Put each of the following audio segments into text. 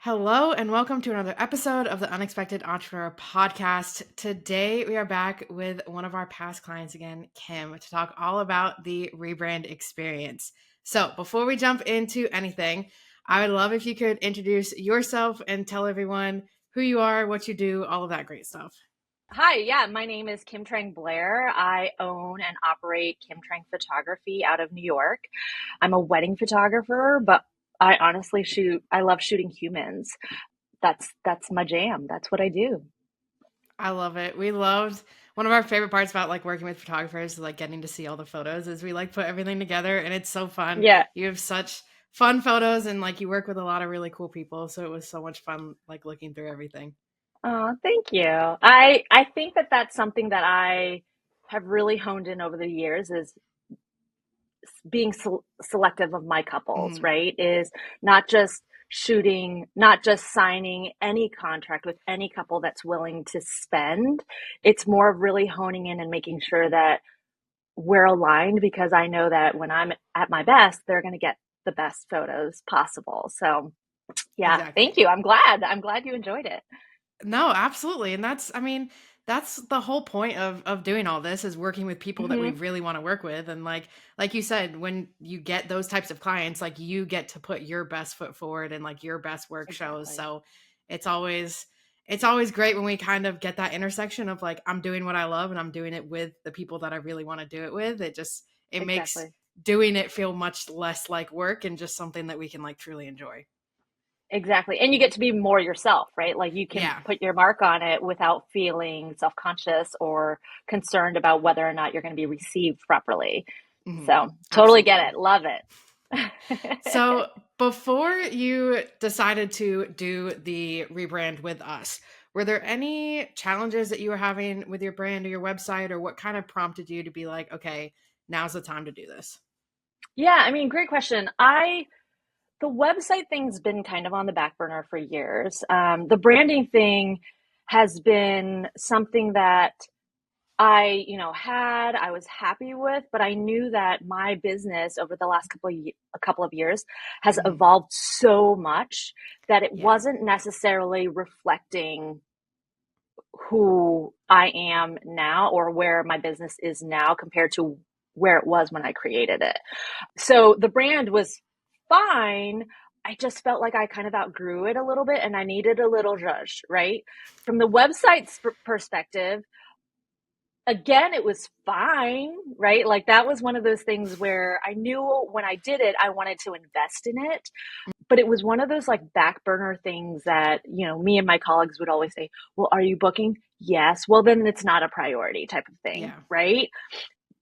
Hello, and welcome to another episode of the Unexpected Entrepreneur Podcast. Today, we are back with one of our past clients again, Kim, to talk all about the rebrand experience. So, before we jump into anything, I would love if you could introduce yourself and tell everyone who you are, what you do, all of that great stuff. Hi, yeah, my name is Kim Trang Blair. I own and operate Kim Trang Photography out of New York. I'm a wedding photographer, but I honestly I love shooting humans. That's my jam. That's what I do. I love it. We loved one of our favorite parts about working with photographers is getting to see all the photos is we put everything together and it's so fun. Yeah. You have such fun photos and you work with a lot of really cool people. So it was so much fun looking through everything. Oh, thank you. I think that that's something that I have really honed in over the years is being selective of my couples, Hmm. right? Is not just shooting, not just signing any contract with any couple that's willing to spend. It's more of really honing in and making sure that we're aligned because I know that when I'm at my best, they're going to get the best photos possible. So, yeah, thank Exactly. you. I'm glad. I'm glad you enjoyed it. No, absolutely. And that's the whole point of doing all this is working with people that we Hmm. really want to work with. And like you said, when you get those types of clients, you get to put your best foot forward and your best work shows. Exactly. So it's always it's always great when we kind of get that intersection of I'm doing what I love and I'm doing it with the people that I really want to do it with. It makes Exactly. doing it feel much less like work and just something that we can truly enjoy. Exactly. And you get to be more yourself, right? Like you can Yeah. put your mark on it without feeling self-conscious or concerned about whether or not you're going to be received properly. Mhm. So, totally get Absolutely. it. Love it. So before you decided to do the rebrand with us, were there any challenges that you were having with your brand or your website, or what kind of prompted you to be like, okay, now's the time to do this? Yeah, I mean, great question. The website thing's been kind of on the back burner for years. The branding thing has been something that I was happy with, but I knew that my business over the last a couple of years has Hmm. evolved so much that it Yeah. wasn't necessarily reflecting who I am now or where my business is now compared to where it was when I created it. So the brand was fine. I just felt like I kind of outgrew it a little bit and I needed a little zhuzh, right? From the website's perspective, again, it was fine, right? Like that was one of those things where I knew when I did it, I wanted to invest in it. But it was one of those back burner things that, me and my colleagues would always say, well, are you booking? Yes. Well, then it's not a priority type of thing, Yeah. right?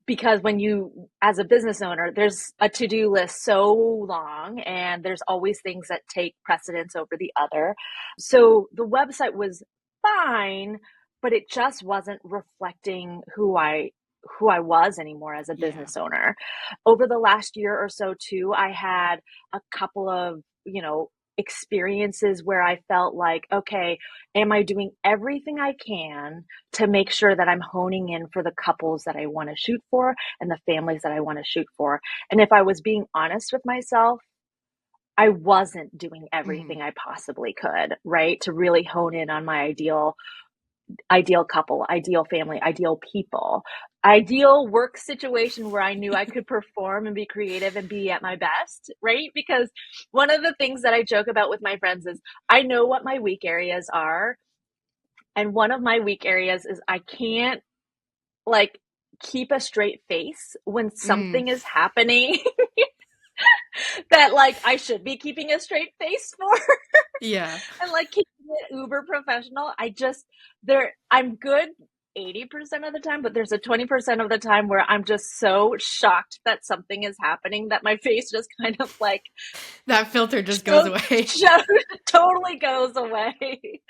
Because when you, as a business owner, there's a to-do list so long and there's always things that take precedence over the other. So the website was fine, but it just wasn't reflecting who I was anymore as a Yeah. business owner. Over the last year or so too, I had a couple of, experiences where I felt like, okay, am I doing everything I can to make sure that I'm honing in for the couples that I want to shoot for and the families that I want to shoot for? And if I was being honest with myself, I wasn't doing Hmm. everything I possibly could, right? To really hone in on my ideal couple, ideal family, ideal people, ideal work situation where I knew I could perform and be creative and be at my best, right? Because one of the things that I joke about with my friends is I know what my weak areas are. And one of my weak areas is I can't like keep a straight face when Hmm. something is happening that I should be keeping a straight face for. Yeah. And keeping it uber professional. I'm good 80% of the time, but there's a 20% of the time where I'm just so shocked that something is happening that my face just kind of That filter just goes show, away. show, totally goes away.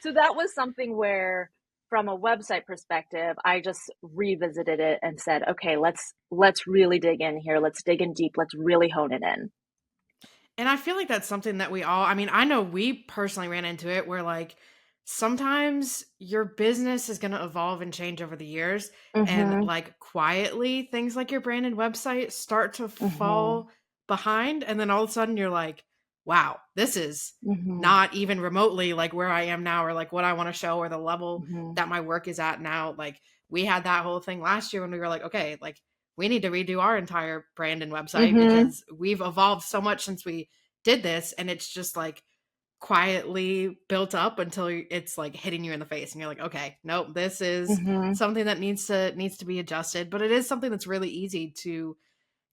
So that was something where from a website perspective, I just revisited it and said, okay, let's really dig in here. Let's dig in deep. Let's really hone it in. And I feel like that's something that I know we personally ran into it where sometimes your business is going to evolve and change over the years and Mm-hmm. quietly things like your brand and website start to Mm-hmm. fall behind and then all of a sudden you're like, wow, this is Mhm. not even remotely like where I am now, or like what I want to show, or the level Mhm. that my work is at now. Like we had that whole thing last year when we were like, okay, like we need to redo our entire brand and website Mhm. because we've evolved so much since we did this, and it's just like quietly built up until it's like hitting you in the face and you're like, okay, nope, this is Mhm. something that needs to be adjusted. But it is something that's really easy to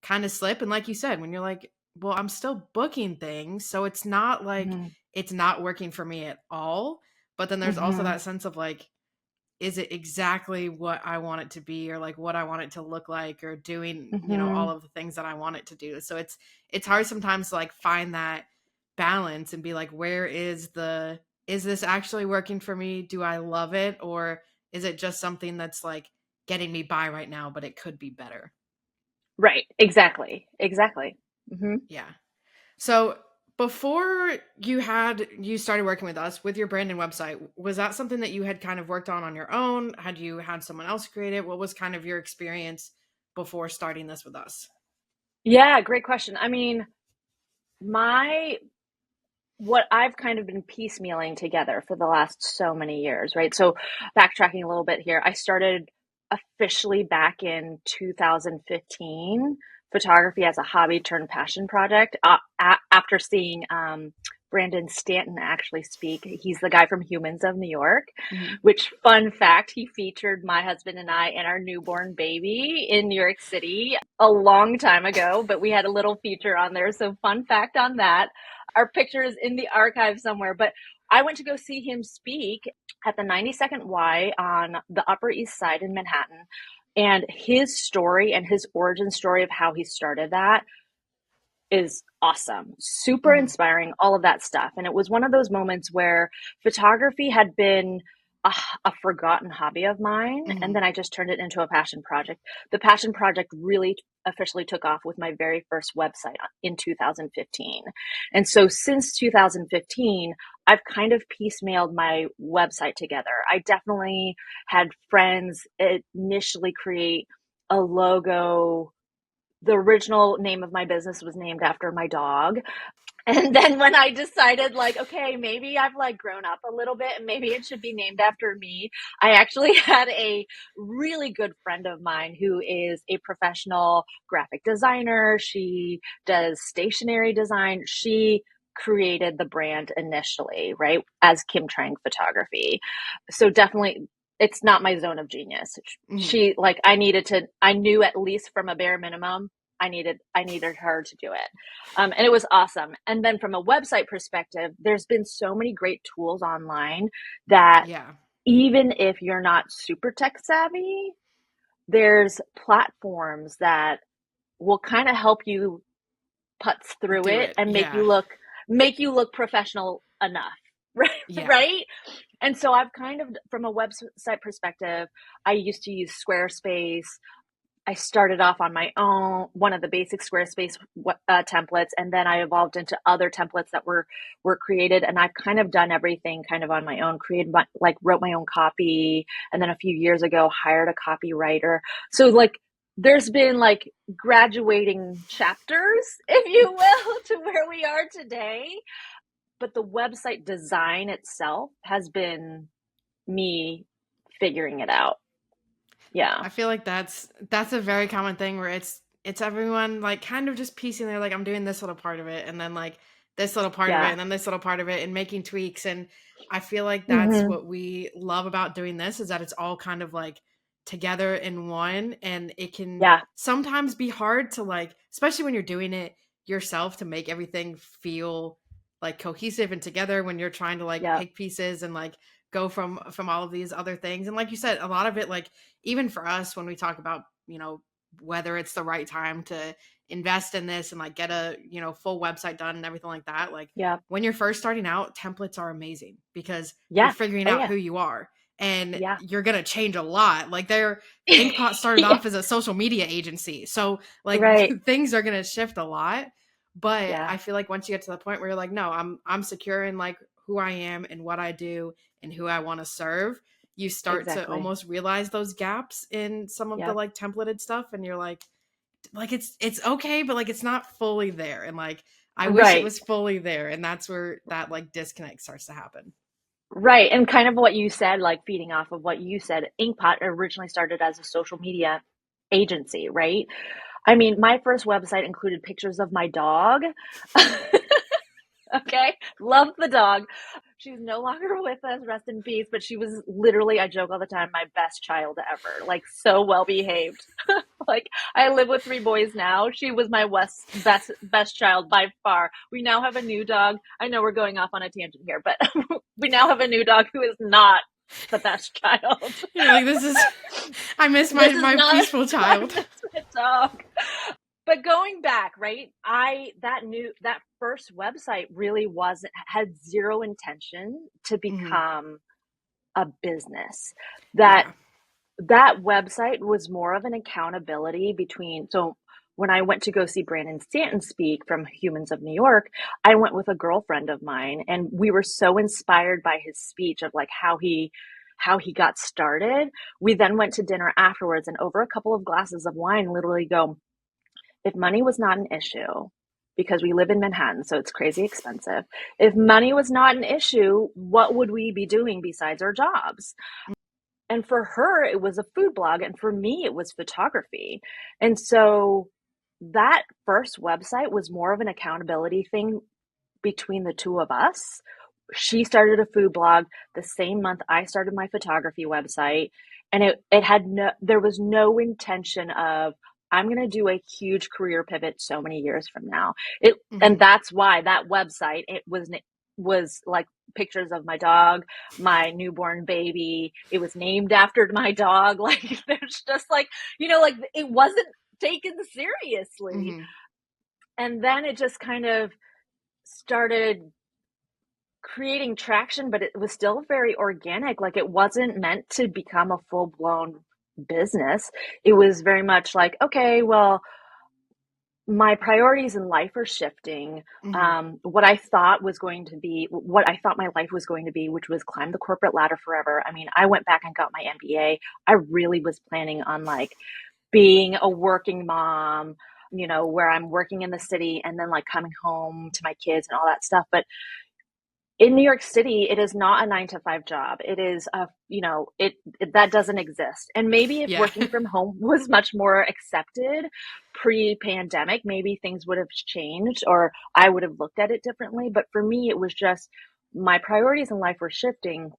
kind of slip. And like you said, when you're like, well, I'm still booking things, so it's not like Mhm. it's not working for me at all. But then there's also Mhm. that sense of like, is it exactly what I want it to be, or like what I want it to look like, or doing, all Mhm. of the things that I want it to do. So it's hard sometimes to like find that balance and be like, where is this actually working for me? Do I love it? Or is it just something that's like getting me by right now, but it could be better? Right. Exactly. Exactly. Mhm. Yeah. So before you started working with us with your brand and website, was that something that you had kind of worked on your own? Had you had someone else create it? What was kind of your experience before starting this with us? Yeah, great question. I mean, my what I've kind of been piecemealing together for the last so many years, right? So, backtracking a little bit here, I started officially back in 2015 photography as a hobby turned passion project after seeing Brandon Stanton actually speak. He's the guy from Humans of New York, Hmm. which, fun fact, he featured my husband and I and our newborn baby in New York City a long time ago, but we had a little feature on there. So, fun fact on that. Our picture is in the archive somewhere, but I went to go see him speak at the 92nd Y on the Upper East Side in Manhattan. And his story and his origin story of how he started that is awesome, super Hmm. inspiring, all of that stuff. And it was one of those moments where photography had been a forgotten hobby of mine. And Hmm. then I just turned it into a passion project. The passion project really officially took off with my very first website in 2015. And so since 2015, I've kind of piecemealed my website together. I definitely had friends initially create a logo. The original name of my business was named after my dog. And then when I decided, like, okay, maybe I've like grown up a little bit and maybe it should be named after me, I actually had a really good friend of mine who is a professional graphic designer. She does stationery design. She created the brand initially, right, as Kim Trang Photography. So definitely it's not my zone of genius. Hmm. She like I knew at least from a bare minimum I needed her to do it. And it was awesome. And then from a website perspective, there's been so many great tools online that Yeah. even if you're not super tech savvy, there's platforms that will kind of help you putz through Do it it. and Yeah. make you look professional enough. Right? Yeah. Right? And so I've kind of from a website perspective, I used to use Squarespace. I started off on my own, one of the basic Squarespace templates, and then I evolved into other templates that were created. And I've kind of done everything kind of on my own. Wrote my own copy, and then a few years ago hired a copywriter. So like, there's been like graduating chapters, if you will, to where we are today. But the website design itself has been me figuring it out. Yeah, I feel like that's a very common thing where it's everyone like kind of just piecing their like, I'm doing this little part of it, and then like this little part of it, yeah, and then this little part of it, and making tweaks. And I feel like that's hmm, what we love about doing this, is that it's all kind of like together in one. And it can yeah, sometimes be hard to like, especially when you're doing it yourself, to make everything feel like cohesive and together when you're trying to like yeah. pick pieces and like go from all of these other things. And like you said, a lot of it, like even for us, when we talk about, whether it's the right time to invest in this and like get a, full website done and everything like that, like Yeah. when you're first starting out, templates are amazing because you're Yeah. figuring Oh, out yeah. who you are, and Yeah. you're going to change a lot. Like Inkpot started Yeah. off as a social media agency. So like Right. things are going to shift a lot. But Yeah. I feel like once you get to the point where you're like, no, I'm secure in like who I am and what I do and who I want to serve, you start to Exactly. almost realize those gaps in some of the Yep. like templated stuff, and you're like it's okay, but like it's not fully there. And like I wish it Right. was fully there. And that's where that like disconnect starts to happen. Right. And kind of what you said, like feeding off of what you said, Inkpot originally started as a social media agency, right? I mean, my first website included pictures of my dog. Okay. Love the dog. She's no longer with us, rest in peace, but she was literally, I joke all the time, my best child ever. Like so well behaved. Like I live with three boys now. She was my best child by far. We now have a new dog. I know we're going off on a tangent here, but we now have a new dog who is not the best child. You're like, I miss This is my not peaceful I child. miss my dog. But going back, right? That first website really wasn't had zero intention to Hmm. become a business. That Yeah. that website was more of an accountability between so when I went to go see Brandon Stanton speak from Humans of New York, I went with a girlfriend of mine and we were so inspired by his speech of like how he got started. We then went to dinner afterwards and over a couple of glasses of wine literally go, if money was not an issue, because we live in Manhattan, so it's crazy expensive. If money was not an issue, what would we be doing besides our jobs? And for her, it was a food blog. And for me, it was photography. And so that first website was more of an accountability thing between the two of us. She started a food blog the same month I started my photography website. And it had there was no intention of, I'm going to do a huge career pivot so many years from now. And Hmm. that's why that website, it was like pictures of my dog, my newborn baby. It was named after my dog. Like there's just like, like it wasn't taken seriously. Hmm. And then it just kind of started creating traction, but it was still very organic. Like it wasn't meant to become a full blown business. It was very much like, okay, well, my priorities in life are shifting. Hmm. What I thought was going to be, what I thought my life was going to be, which was climb the corporate ladder forever. I mean, I went back and got my MBA. I really was planning on like being a working mom, where I'm working in the city and then like coming home to my kids and all that stuff. But in New York City, it is not a 9 to 5 job. It is that doesn't exist. And maybe if Yeah. working from home was much more accepted pre-pandemic, maybe things would have changed or I would have looked at it differently. But for me, it was just my priorities in life were shifting.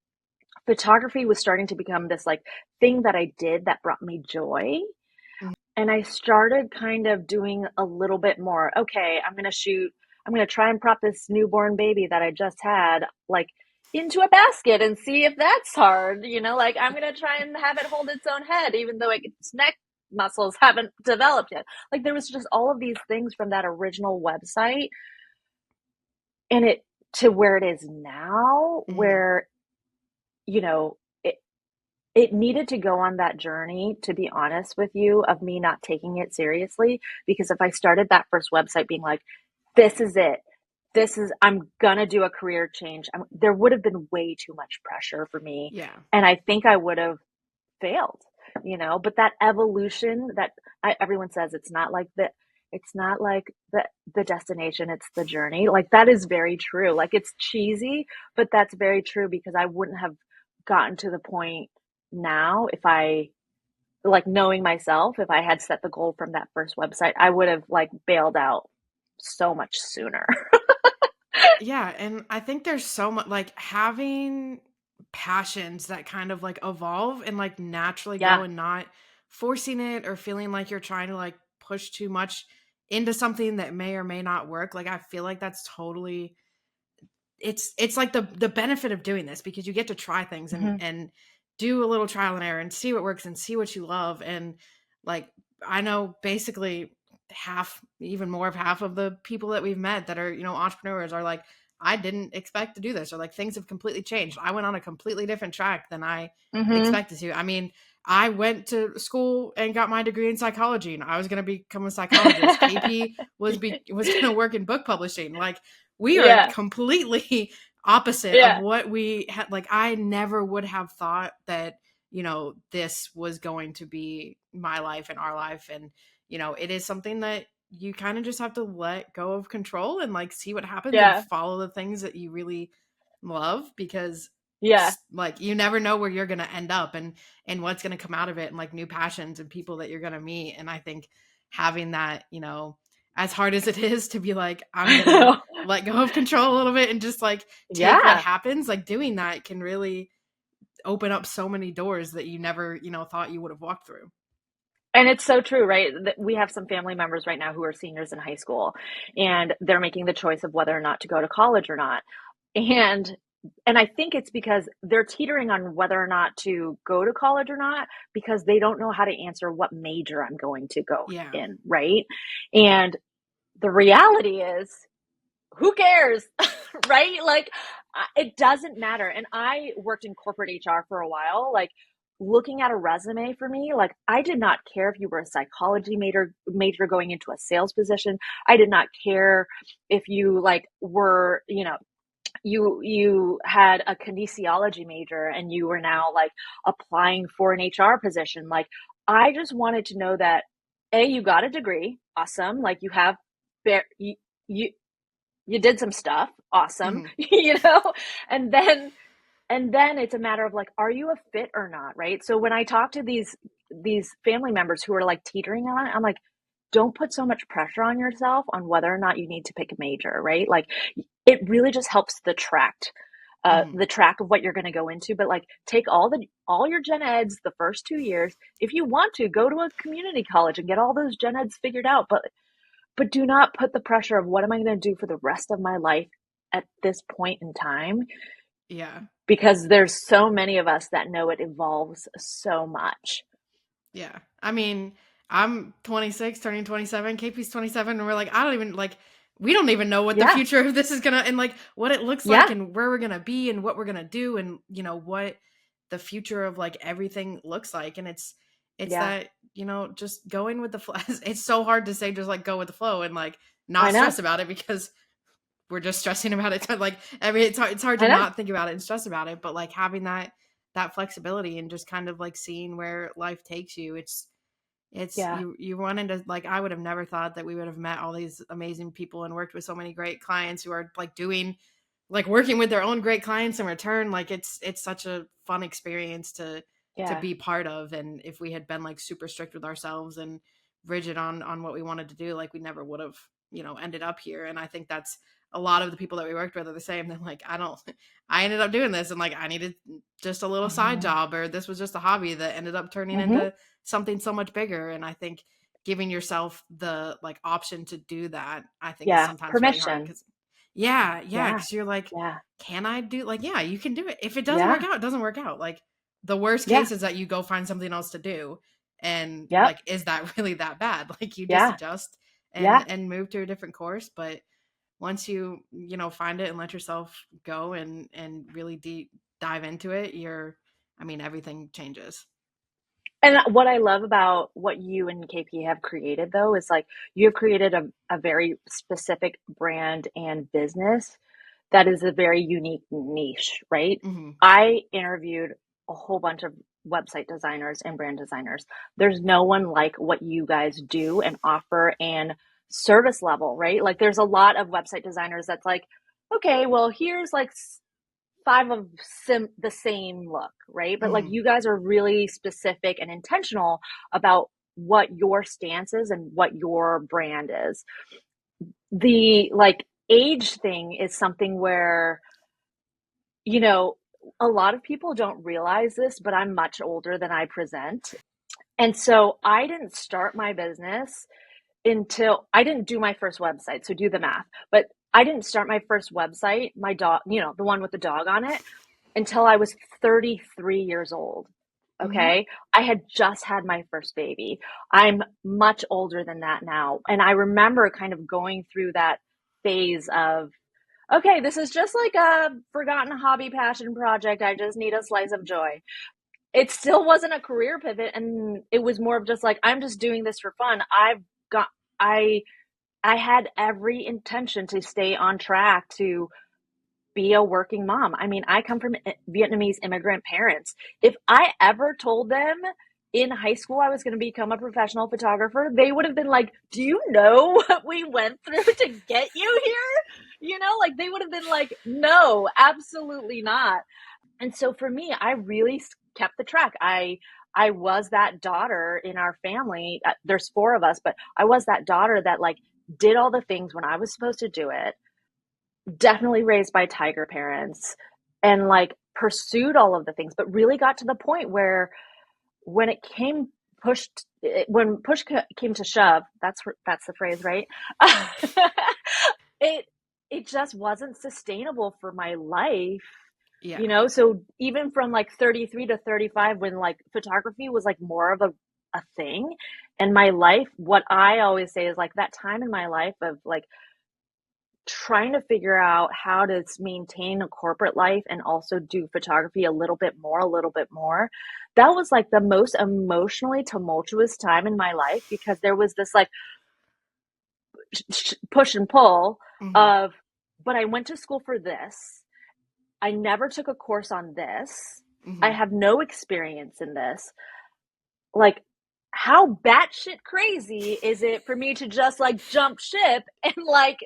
Photography was starting to become this like thing that I did that brought me joy. Mhm. And I started kind of doing a little bit more. Okay, I'm going to try and prop this newborn baby that I just had, like, into a basket and see if that's hard. Like, I'm going to try and have it hold its own head, even though its neck muscles haven't developed yet. Like, there was just all of these things from that original website and it to where it is now, Mhm. where, you know, it needed to go on that journey, to be honest with you, of me not taking it seriously. Because if I started that first website being like, this is it, I'm gonna do a career change, there would have been way too much pressure for me. Yeah. And I think I would have failed, but that evolution that everyone says it's not like the destination, it's the journey. Like that is very true. Like it's cheesy, but that's very true because I wouldn't have gotten to the point now if I like knowing myself, if I had set the goal from that first website, I would have like bailed out so much sooner. Yeah, and I think there's so much like having passions that kind of like evolve and like naturally go Yeah. and not forcing it or feeling like you're trying to like push too much into something that may or may not work. Like I feel like that's totally it's like the benefit of doing this because you get to try things and Hmm. do a little trial and error and see what works and see what you love. And like I know basically half, even more of half of the people that we've met that are, entrepreneurs are like, I didn't expect to do this, or like things have completely changed. I went on a completely different track than I Hmm. expected to. I mean, I went to school and got my degree in psychology and I was going to become a psychologist. KP was going to work in book publishing. Like we are Yeah. completely opposite of Yeah. what we had. Like I never would have thought that, this was going to be my life and our life. And, it is something that you kind of just have to let go of control and like see what happens and Yeah. follow the things that you really love, because Yeah. like you never know where you're going to end up and what's going to come out of it, and like new passions and people that you're going to meet. And I think having that, as hard as it is to be like, I'm I going to know. let go of control a little bit and just like take what Yeah. happens, like doing that can really open up so many doors that you never, thought you would have walked through. And it's so true, right? We have some family members right now who are seniors in high school, and they're making the choice of whether or not to go to college or not. And I think it's because they're teetering on whether or not to go to college or not, because they don't know how to answer what major I'm going to go Yeah. in, right? And the reality is, who cares? Right? Like, it doesn't matter. And I worked in corporate HR for a while. Like, looking at a resume for me, like, I did not care if you were a psychology major going into a sales position. I did not care if you like were, you had a kinesiology major and you were now like applying for an HR position. Like, I just wanted to know that you got a degree, awesome. Like, you have you you did some stuff, awesome. Hmm. And then it's a matter of like, are you a fit or not, right? So when I talk to these family members who are like teetering on it, I'm like, don't put so much pressure on yourself on whether or not you need to pick a major, right? Like, it really just helps Hmm. the track of what you're going to go into. But like, take all your gen eds the first 2 years. If you want to go to a community college and get all those gen eds figured out, but do not put the pressure of what am I going to do for the rest of my life at this point in time, Yeah. because there's so many of us that know it evolves so much. Yeah. I mean, I'm 26, turning 27. KP's 27, and we're like, I don't even like, we don't even know what the Yeah. future of this is gonna, and like what it looks like Yeah. and where we're gonna be and what we're gonna do, and what the future of like everything looks like. And it's Yeah. that, just going with the flow. It's so hard to say just like go with the flow and like I not know. stress about it, because we're just stressing about it. Like, I mean, it's hard to I know. not think about it and stress about it, but like having that flexibility and just kind of like seeing where life takes you. It's Yeah. you run into, like, I would have never thought that we would have met all these amazing people and worked with so many great clients who are like doing, like, working with their own great clients in return. Like, it's such a fun experience to Yeah. be part of. And if we had been like super strict with ourselves and rigid on what we wanted to do, like, we never would have, ended up here. And I think that's a lot of the people that we worked with are the same. They're like, I ended up doing this, and like I needed just a little side Hmm. job, or this was just a hobby that ended up turning Hmm. into something so much bigger. And I think giving yourself the like option to do that, I think, is Yeah. sometimes really hard, Permission. because yeah, Yeah. because you're like, Yeah. can I do, like, yeah, you can do it. If it doesn't work Yeah. out, it doesn't work out. Like, the worst Yeah. case is that you go find something else to do, and Yep. like, is that really that bad? Like, you just Yeah. adjust Yeah. and move to a different course. But once you find it and let yourself go and really deep dive into it, I mean, everything changes. And what I love about what you and KP have created, though, is like, you have created a very specific brand and business that is a very unique niche, right? Hmm. I interviewed a whole bunch of website designers and brand designers. There's no one like what you guys do and offer and service level, right? Like, there's a lot of website designers that's like, okay, well, here's like five of the same look, right? But like, Hmm. you guys are really specific and intentional about what your stance is and what your brand is. The like age thing is something where, you know, a lot of people don't realize this, but I'm much older than I present. And so I didn't start my business until I didn't do my first website. So do the math. But I didn't start my first website, my dog, the one with the dog on it, until I was 33 years old. Hmm. Okay. I had just had my first baby. I'm much older than that now. And I remember kind of going through that phase of, okay, this is just like a forgotten hobby passion project. I just need a slice of joy. It still wasn't a career pivot. And it was more of just like, I'm just doing this for fun. Got, I, I had every intention to stay on track to be a working mom. I mean, I come from Vietnamese immigrant parents. If I ever told them in high school I was going to become a professional photographer, they would have been like, do you know what we went through to get you here? Like they would have been like, no, absolutely not. And so for me, I really kept the track. I was that daughter in our family. There's four of us, but I was that daughter that like did all the things when I was supposed to do it. Definitely raised by tiger parents and like pursued all of the things, but really got to the point where when it came when push came to shove, that's the phrase, right? it it just wasn't sustainable for my life. Yeah. So even from like 33 to 35, when like photography was like more of a thing in my life, what I always say is like that time in my life of like trying to figure out how to maintain a corporate life and also do photography a little bit more. That was like the most emotionally tumultuous time in my life because there was this like push and pull Mm-hmm. of, but I went to school for this. I never took a course on this. I Mm-hmm. have no experience in this. Like, how batshit crazy is it for me to just like jump ship and like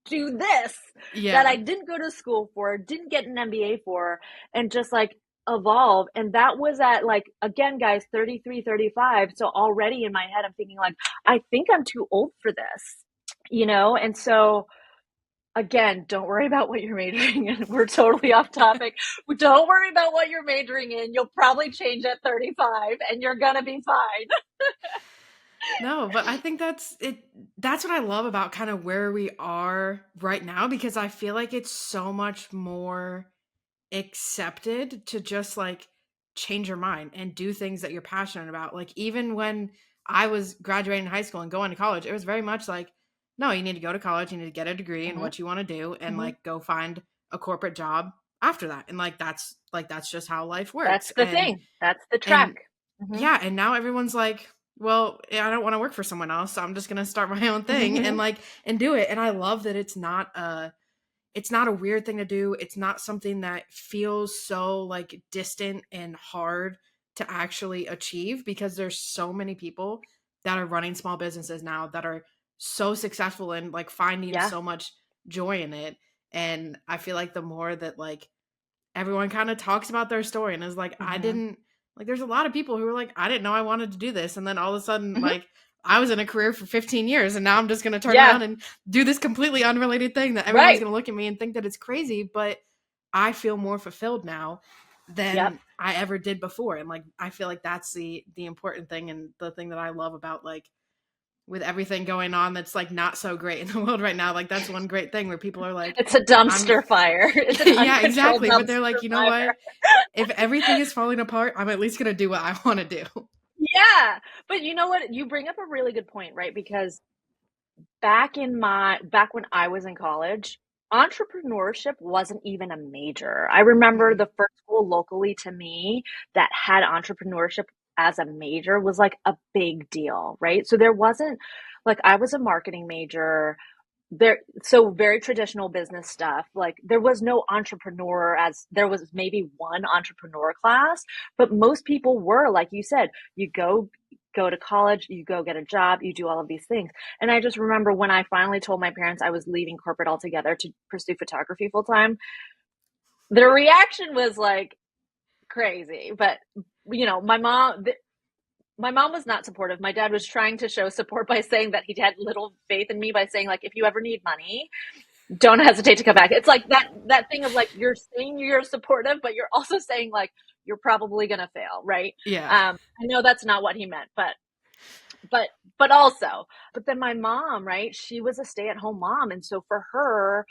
do this that I Yeah. didn't go to school for, didn't get an MBA for, and just like evolve? And that was at like, again, guys, 33, 35. So already in my head, I'm thinking like, I think I'm too old for this. And so again, don't worry about what you're majoring in. We're totally off topic. Don't worry about what you're majoring in. You'll probably change at 35 and you're going to be fine. No, but I think that's it. That's what I love about kind of where we are right now because I feel like it's so much more accepted to just like change your mind and do things that you're passionate about. Like even when I was graduating high school and going to college, it was very much like, no, you need to go to college, you need to get a degree in Mm-hmm, what you want to do and mm-hmm. like go find a corporate job after that. And that's just how life works. That's the And thing. That's the track. and Mm-hmm. yeah, and now everyone's like, well, I don't want to work for someone else, so I'm just going to start my own thing and like and do it. And I love that it's not a weird thing to do. It's not something that feels so like distant and hard to actually achieve because there's so many people that are running small businesses now that are so successful and like finding Yeah. so much joy in it. And I feel like the more that like everyone kind of talks about their story and is like, I Mm-hmm. didn't like, there's a lot of people who are like, I didn't know I wanted to do this. And then all of a sudden, Mm-hmm. like, I was in a career for 15 years and now I'm just going to turn Yeah. around and do this completely unrelated thing that everyone's Right. going to look at me and think that it's crazy. But I feel more fulfilled now Yep. than I ever did before. And like, I feel like that's the important thing and the thing that I love about like, with everything going on that's like not so great in the world right now. Like that's one great thing where people are like, It's a I'm dumpster fire. It's an yeah, uncontrolled exactly. But they're like, dumpster you know what? fire. If everything is falling apart, I'm at least gonna do what I want to do. Yeah. But you know what? You bring up a really good point, right? Because back when I was in college, entrepreneurship wasn't even a major. I remember Mhm. the first school locally to me that had entrepreneurship as a major was like a big deal, right? So there wasn't like I was a marketing major there, so very traditional business stuff. Like there was no entrepreneur, as there was maybe one entrepreneur class, but most people were, like you said, you go to college, you go get a job, you do all of these things. And I just remember when I finally told my parents I was leaving corporate altogether to pursue photography full time, their reaction was like crazy. But my mom was not supportive. My dad was trying to show support by saying that he had little faith in me by saying like, if you ever need money, don't hesitate to come back. It's like that thing of like, you're saying you're supportive, but you're also saying like you're probably gonna fail, right? Yeah. I know that's not what he meant, but but also, but then my mom, right? She was a stay-at-home mom, and so for her,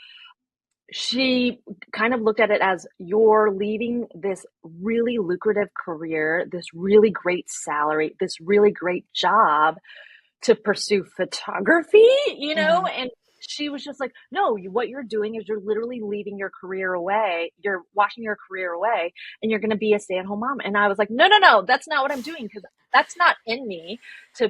she kind of looked at it as you're leaving this really lucrative career, this really great salary, this really great job to pursue photography, Hmm. and she was just like, no, what you're doing is you're literally leaving your career away. You're washing your career away and you're going to be a stay at home mom. And I was like, no, no, no, that's not what I'm doing. Cause that's not in me to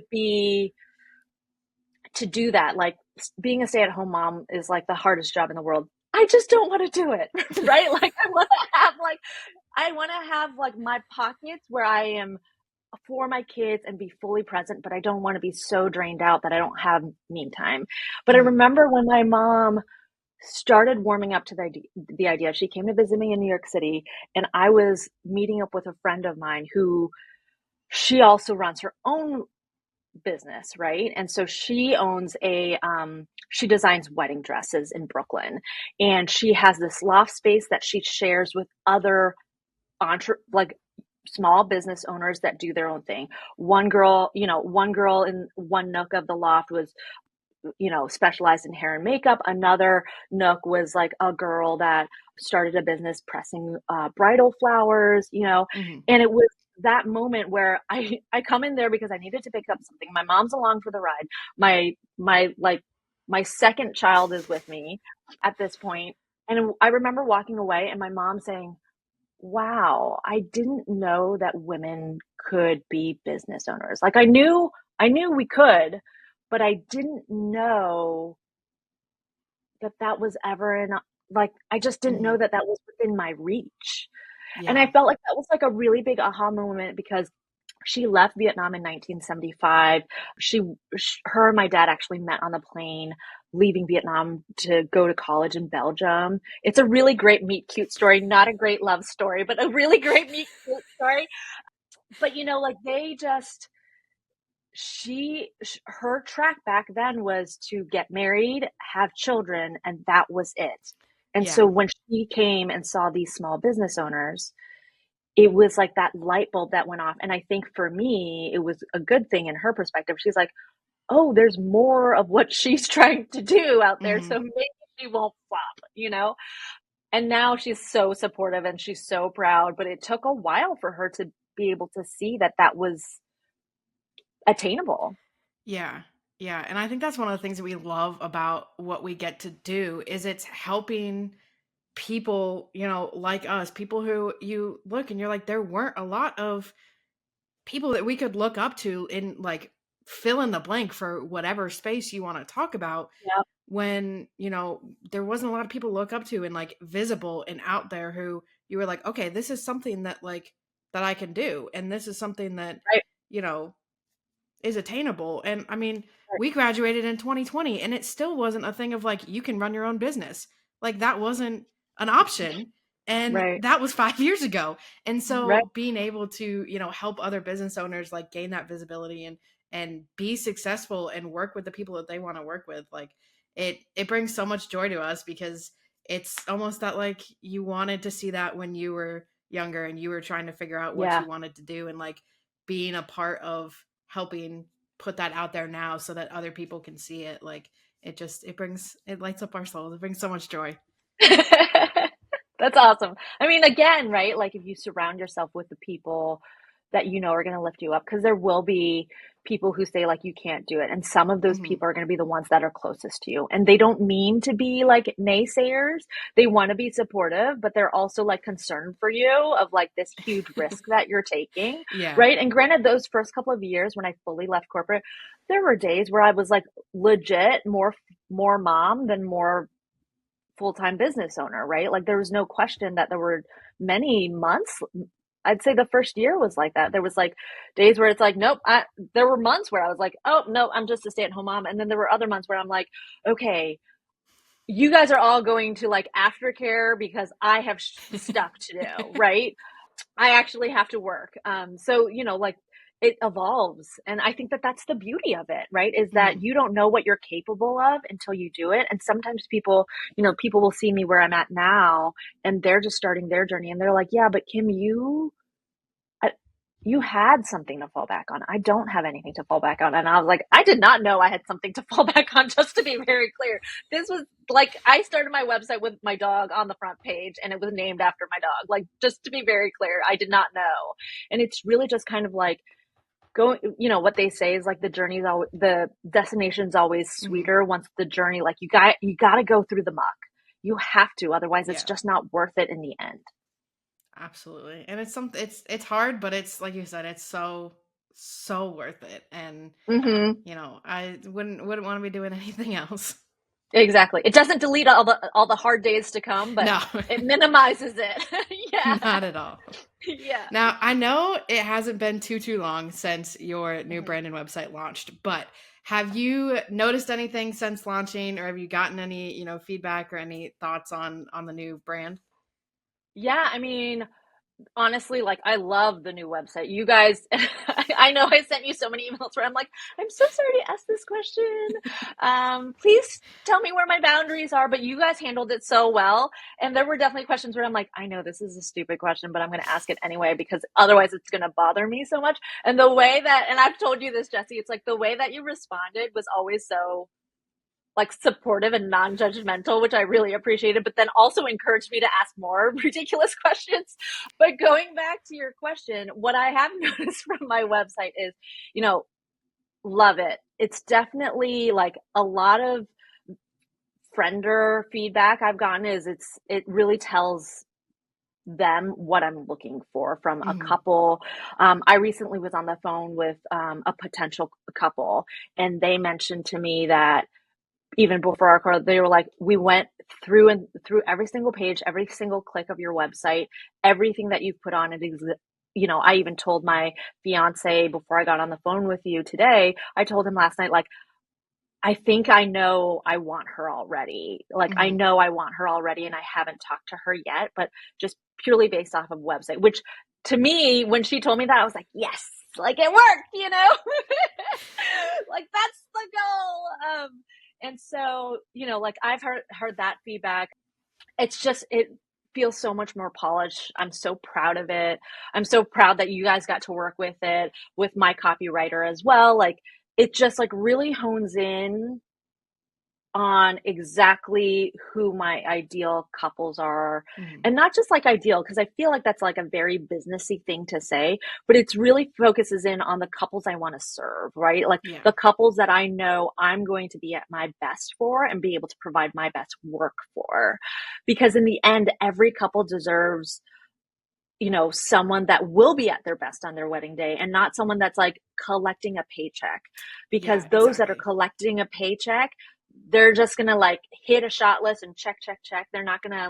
to do that. Like being a stay at home mom is like the hardest job in the world. I just don't want to do it. Right. Like I want to have like my pockets where I am for my kids and be fully present, but I don't want to be so drained out that I don't have me time. But I Mhm. remember when my mom started warming up to the idea. She came to visit me in New York City, and I was meeting up with a friend of mine who she also runs her own business, right? And so she owns she designs wedding dresses in Brooklyn, and she has this loft space that she shares with other like small business owners that do their own thing. One girl in one nook of the loft was specialized in hair and makeup. Another nook was like a girl that started a business pressing bridal flowers, Mhm. and it was that moment where I come in there because I needed to pick up something. My mom's along for the ride. My second child is with me at this point, and I remember walking away and my mom saying, "Wow, I didn't know that women could be business owners." Like I knew we could, but I didn't know that that was ever like I just didn't know Mhm. that that was within my reach. And I Yeah. felt like that was like a really big aha moment because she left Vietnam in 1975. Her and my dad actually met on the plane leaving Vietnam to go to college in Belgium. It's a really great meet cute story, not a great love story, but a really great meet cute story. But like they just her track back then was to get married, have children, and that was it. And so Yeah. when she came and saw these small business owners, it was like that light bulb that went off. And I think for me, it was a good thing in her perspective. She's like, oh, there's more of what she's trying to do out there. Mhm. So maybe she won't flop. And now she's so supportive and she's so proud. But it took a while for her to be able to see that that was attainable. Yeah. Yeah, and I think that's one of the things that we love about what we get to do is it's helping people, like us, people who you look and you're like there weren't a lot of people that we could look up to in like fill in the blank for whatever space you want to talk about Yep. when, there wasn't a lot of people to look up to and like visible and out there who you were like, okay, this is something that like that I can do and this is something that, Right. you know, is attainable. And I mean, Right. we graduated in 2020 and it still wasn't a thing of like you can run your own business. Like that wasn't an option. And Right. that was 5 years ago. And Right. so being able to, help other business owners like gain that visibility and be successful and work with the people that they want to work with, like it brings so much joy to us because it's almost that like you wanted to see that when you were younger and you were trying to figure out what Yeah. you wanted to do and like being a part of helping put that out there now so that other people can see it. Like it lights up our souls. It brings so much joy. That's awesome. I mean, again, right? Like if you surround yourself with the people that you know are going to lift you up, because there will be people who say like you can't do it, and some of those Hmm. people are going to be the ones that are closest to you, and they don't mean to be like naysayers. They want to be supportive, but they're also like concerned for you of like this huge risk that you're taking, Yeah. right? And granted, those first couple of years when I fully left corporate, there were days where I was like legit more mom than more full-time business owner, right? Like there was no question that there were many months. I'd say the first year was like that. There was like days where it's like, nope. There were months where I was like, oh no, I'm just a stay-at-home mom. And then there were other months where I'm like, okay, you guys are all going to like aftercare because I have stuff to do, right? I actually have to work. So, like it evolves. And I think that that's the beauty of it, right? Is that Hmm. you don't know what you're capable of until you do it. And sometimes people will see me where I'm at now and they're just starting their journey and they're like, yeah, but Kim, uh, you had something to fall back on. I don't have anything to fall back on. And I was like, I did not know I had something to fall back on, just to be very clear. This was like, I started my website with my dog on the front page and it was named after my dog. Like, just to be very clear, I did not know. And it's really just kind of like going, what they say is like the destination's always Hmm. sweeter once the journey, like you got to go through the muck. You have to, otherwise it's Yeah. just not worth it in the end. Absolutely. And it's hard, but it's like you said, it's so worth it. And Mm-hmm. I wouldn't want to be doing anything else. Exactly. It doesn't delete all the hard days to come, but No. it minimizes it. Yeah. Not at all. Yeah. Now, I know it hasn't been too long since your new Mhm. brand and website launched, but have you noticed anything since launching, or have you gotten any, feedback or any thoughts on the new brand? Yeah, I mean, honestly, like, I love the new website. You guys, I know I sent you so many emails where I'm like, I'm so sorry to ask this question. Please tell me where my boundaries are. But you guys handled it so well. And there were definitely questions where I'm like, I know this is a stupid question, but I'm going to ask it anyway because otherwise it's going to bother me so much. And the way that, and I've told you this, Jesse, it's like the way that you responded was always so like supportive and non-judgmental, which I really appreciated, but then also encouraged me to ask more ridiculous questions. But going back to your question, what I have noticed from my website is, you know, love it. It's definitely like a lot of friender feedback I've gotten is it really tells them what I'm looking for from a Hmm. couple. I recently was on the phone with a potential couple, and they mentioned to me that even before our call, they were like, we went through and through every single page, every single click of your website, everything that you've put on it. I even told my fiance before I got on the phone with you today, I told him last night, like, I think I know I want her already. Like, I Hmm. know I want her already, and I haven't talked to her yet, but just purely based off of website, which to me, when she told me that, I was like, yes, like it worked. Like that's the goal. And so, like I've heard that feedback. It feels so much more polished. I'm so proud of it. I'm so proud that you guys got to work with it, with my copywriter as well. Like it just like really hones in on exactly who my ideal couples are, Hmm. and not just like ideal, because I feel like that's like a very businessy thing to say, but it's really focuses in on the couples I want to serve, right? Like Yeah. the couples that I know I'm going to be at my best for and be able to provide my best work for, because in the end every couple deserves someone that will be at their best on their wedding day, and not someone that's like collecting a paycheck, because Yeah, those that are exactly. collecting a paycheck, they're just going to like hit a shot list and check check check. They're not going to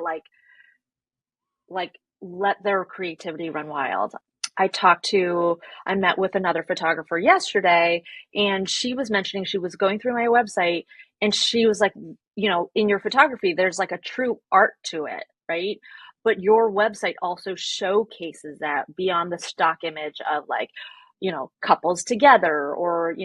like let their creativity run wild. I met with another photographer yesterday, and she was mentioning she was going through my website, and she was like, in your photography, there's like a true art to it, right? But your website also showcases that beyond the stock image of like, couples together, or,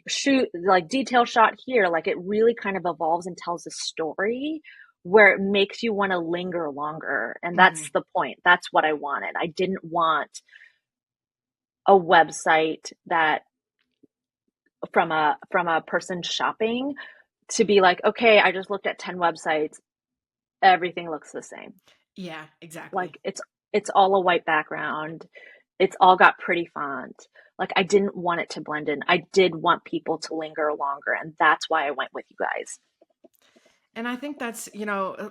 shoot, like detail shot here. Like it really kind of evolves and tells a story where it makes you want to linger longer. And Hmm. that's the point. That's what I wanted. I didn't want a website that from a person shopping to be like, okay, I just looked at 10 websites, everything looks the same. Yeah, exactly. Like it's all a white background. It's all got pretty font. Like I didn't want it to blend in. I did want people to linger longer, and that's why I went with you guys. And I think that's,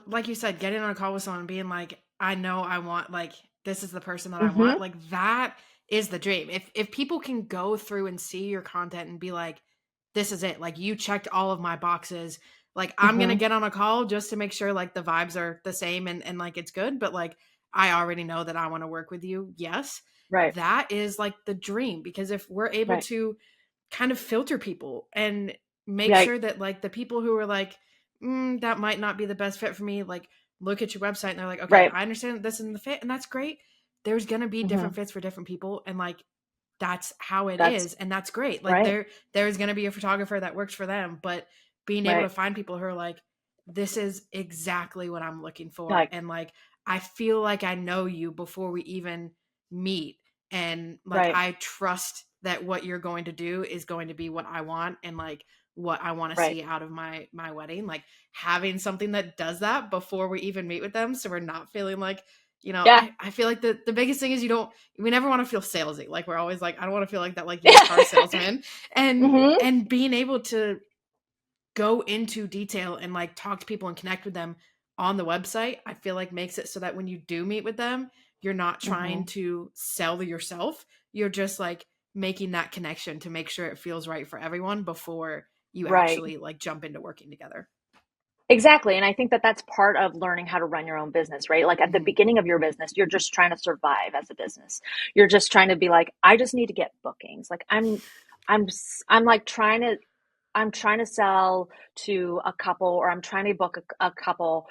like you said, getting on a call with someone and being like, I know I want, like, this is the person that I want. Mhm. Like, that is the dream. If people can go through and see your content and be like, this is it. Like, you checked all of my boxes. Like, I'm going to Mhm. get on a call just to make sure, like, the vibes are the same and like, it's good. But, like, I already know that I want to work with you. Yes. Right. That is, like, the dream. Because if we're able Right. to kind of filter people and make Right. sure that like the people who are like, that might not be the best fit for me, like look at your website and they're like, okay, Right. I understand that this isn't the fit, and that's great. There's gonna be different Mhm. fits for different people, and like that's how it That's is, and that's great. Like right. there's gonna be a photographer that works for them, but being able to Right. find people who are like, this is exactly what I'm looking for, Like and like I feel like I know you before we even meet, and like right. I trust that what you're going to do is going to be what I want, and like what I want to Right. see out of my wedding. Like having something that does that before we even meet with them, so we're not feeling like, Yeah. I feel like the biggest thing is we never want to feel salesy. Like we're always like, I don't want to feel like that like used car salesman. and Mhm. and being able to go into detail and like talk to people and connect with them on the website, I feel like makes it so that when you do meet with them, you're not trying Mhm. to sell yourself. You're just like making that connection to make sure it feels right for everyone before you Right. actually like jump into working together. Exactly. And I think that that's part of learning how to run your own business, right? Like at the Hmm. beginning of your business, you're just trying to survive as a business. You're just trying to be like, I just need to get bookings. Like I'm like I'm trying to sell to a couple, or I'm trying to book a couple.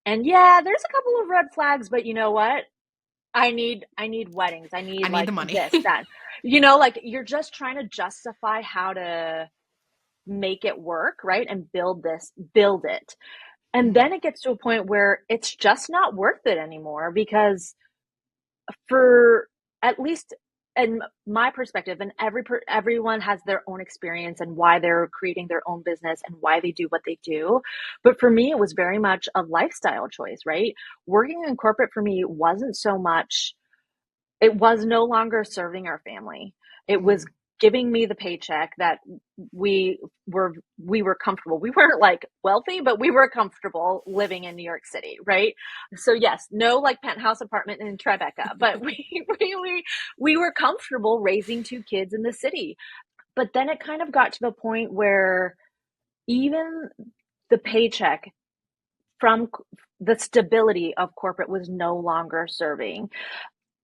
And yeah, there's a couple of red flags, but you know what? I need weddings. I I need need the like money. this, that, like you're just trying to justify how to make it work, right? And build it. And Hmm. then it gets to a point where it's just not worth it anymore, because for, at least in my perspective, and everyone has their own experience and why they're creating their own business and why they do what they do. But for me, it was very much a lifestyle choice, right? Working in corporate for me wasn't so much, it was no longer serving our family. It was Hmm. giving me the paycheck that we we were comfortable. We weren't like wealthy, but we were comfortable living in New York City, right? So yes, no like penthouse apartment in Tribeca, but we were comfortable raising two kids in the city. But then it kind of got to the point where even the paycheck from the stability of corporate was no longer serving.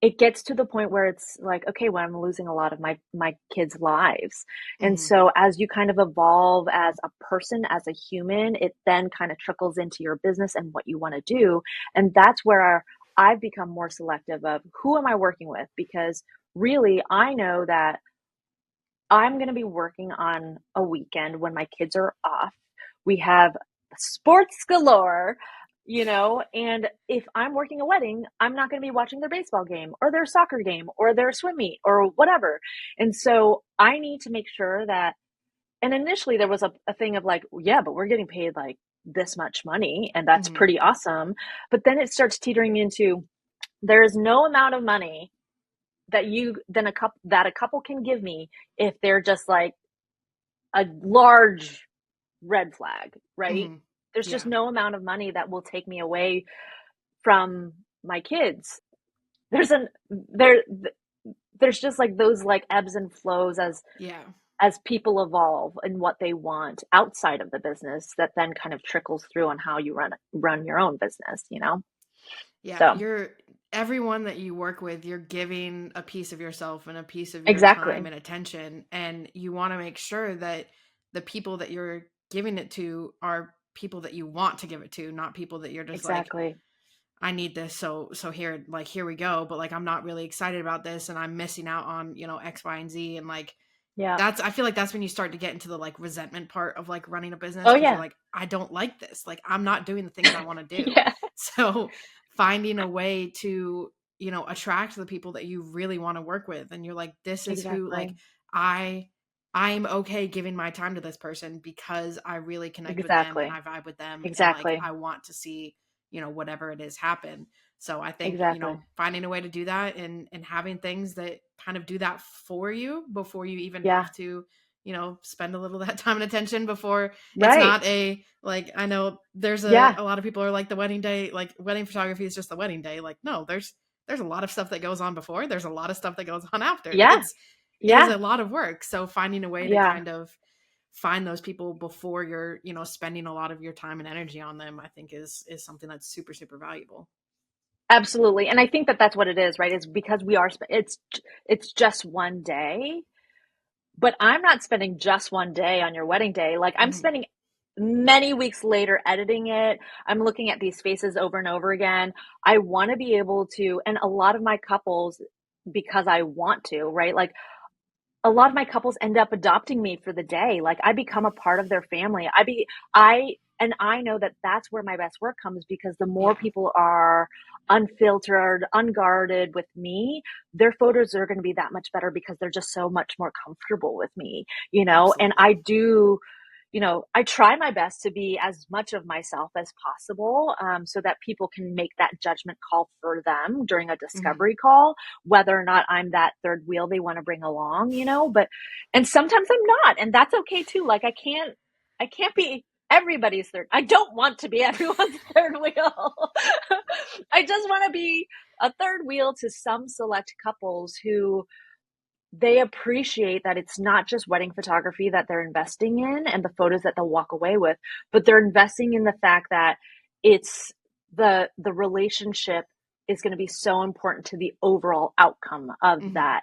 It gets to the point where it's like, okay, well, I'm losing a lot of my kids' lives. And Hmm. so as you kind of evolve as a person, as a human, it then kind of trickles into your business and what you want to do. And that's where I've become more selective of who am I working with, because really I know that I'm going to be working on a weekend when my kids are off. We have sports galore, and if I'm working a wedding, I'm not going to be watching their baseball game or their soccer game or their swim meet or whatever. And so I need to make sure that, and initially there was a thing of like, yeah, but we're getting paid like this much money and that's Hmm. pretty awesome. But then it starts teetering into, there is no amount of money that a couple can give me if they're just like a large red flag, right? Hmm. There's just Yeah. no amount of money that will take me away from my kids. There's an there there's just like those like ebbs and flows Yeah. as people evolve and what they want outside of the business, that then kind of trickles through on how you run your own business. Yeah, So, you're everyone that you work with, you're giving a piece of yourself and a piece of your time exactly. and attention, and you want to make sure that the people that you're giving it to are people that you want to give it to, not people that you're just like, Exactly. I need this, so here, like, here we go, but like I'm not really excited about this and I'm missing out on, X, Y, and Z. And like Yeah. that's I feel like that's when you start to get into the like resentment part of like running a business, Oh because you're yeah. like, I don't like this. Like I'm not doing the things I want to do. Yeah. So finding a way to, attract the people that you really want to work with. And you're like, this is who, like, Exactly. I I'm okay giving my time to this person because I really connect with them and Exactly. I vibe with them, and like Exactly. I want to see, whatever it is happen. So I think, Exactly. finding a way to do that, and having things that kind of do that for you before you even Yeah. have to, spend a little of that time and attention before. It's Right. not a, like, I know there's Yeah. a lot of people are like, the wedding day, like wedding photography is just the wedding day. Like, no, there's a lot of stuff that goes on before. There's a lot of stuff that goes on after. Yeah. It is Yeah. a lot of work. So finding a way to Yeah. kind of find those people before you're, spending a lot of your time and energy on them, I think is something that's super, super valuable. Absolutely. And I think that that's what it is, right? It's because it's just one day, but I'm not spending just one day on your wedding day. Like I'm Hmm. spending many weeks later editing it. I'm looking at these faces over and over again. I want to be able to, and a lot of my couples, because I want to, right? Like a lot of my couples end up adopting me for the day. Like I become a part of their family. And I know that that's where my best work comes, because the more Yeah, people are unfiltered, unguarded with me, their photos are going to be that much better because they're just so much more comfortable with me. And absolutely. I try my best to be as much of myself as possible, so that people can make that judgment call for them during a Hmm. discovery call, whether or not I'm that third wheel they want to bring along. And sometimes I'm not, and that's okay too. Like I can't be everybody's third. I don't want to be everyone's third wheel. I just want to be a third wheel to some select couples who they appreciate that it's not just wedding photography that they're investing in and the photos that they'll walk away with, but they're investing in the fact that it's the relationship is going to be so important to the overall outcome of Mm-hmm. that,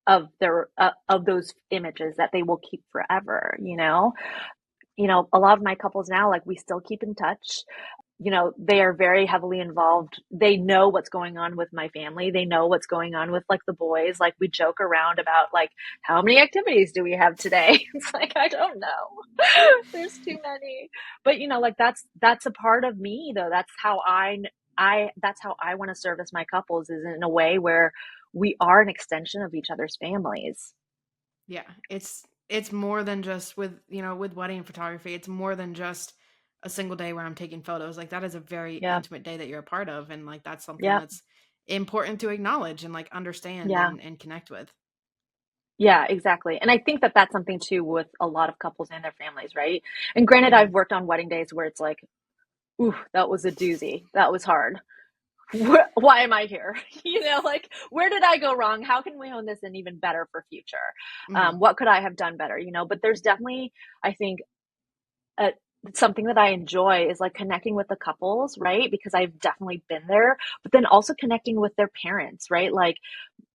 of their of those images that they will keep forever, a lot of my couples now, like, we still keep in touch. They are very heavily involved. They know what's going on with my family. They know what's going on with, like, the boys. Like, we joke around about, like, how many activities do we have today? It's like, I don't know. There's too many. But, like, that's a part of me, though. That's how that's how I want to service my couples, is in a way where we are an extension of each other's families. Yeah, it's more than just with wedding photography. It's more than just a single day where I'm taking photos. Like that is a very Yeah. intimate day that you're a part of, and like that's something Yeah. that's important to acknowledge and like understand Yeah. and connect with. Yeah, exactly. And I think that that's something too with a lot of couples and their families, right? And granted, Hmm. I've worked on wedding days where it's like, ooh, that was a doozy. That was hard. Why am I here? Like, where did I go wrong? How can we hone this in even better for future? Hmm. What could I have done better? But there's definitely, I think, uh, something that I enjoy is like connecting with the couples, right? Because I've definitely been there, but then also connecting with their parents, right? Like,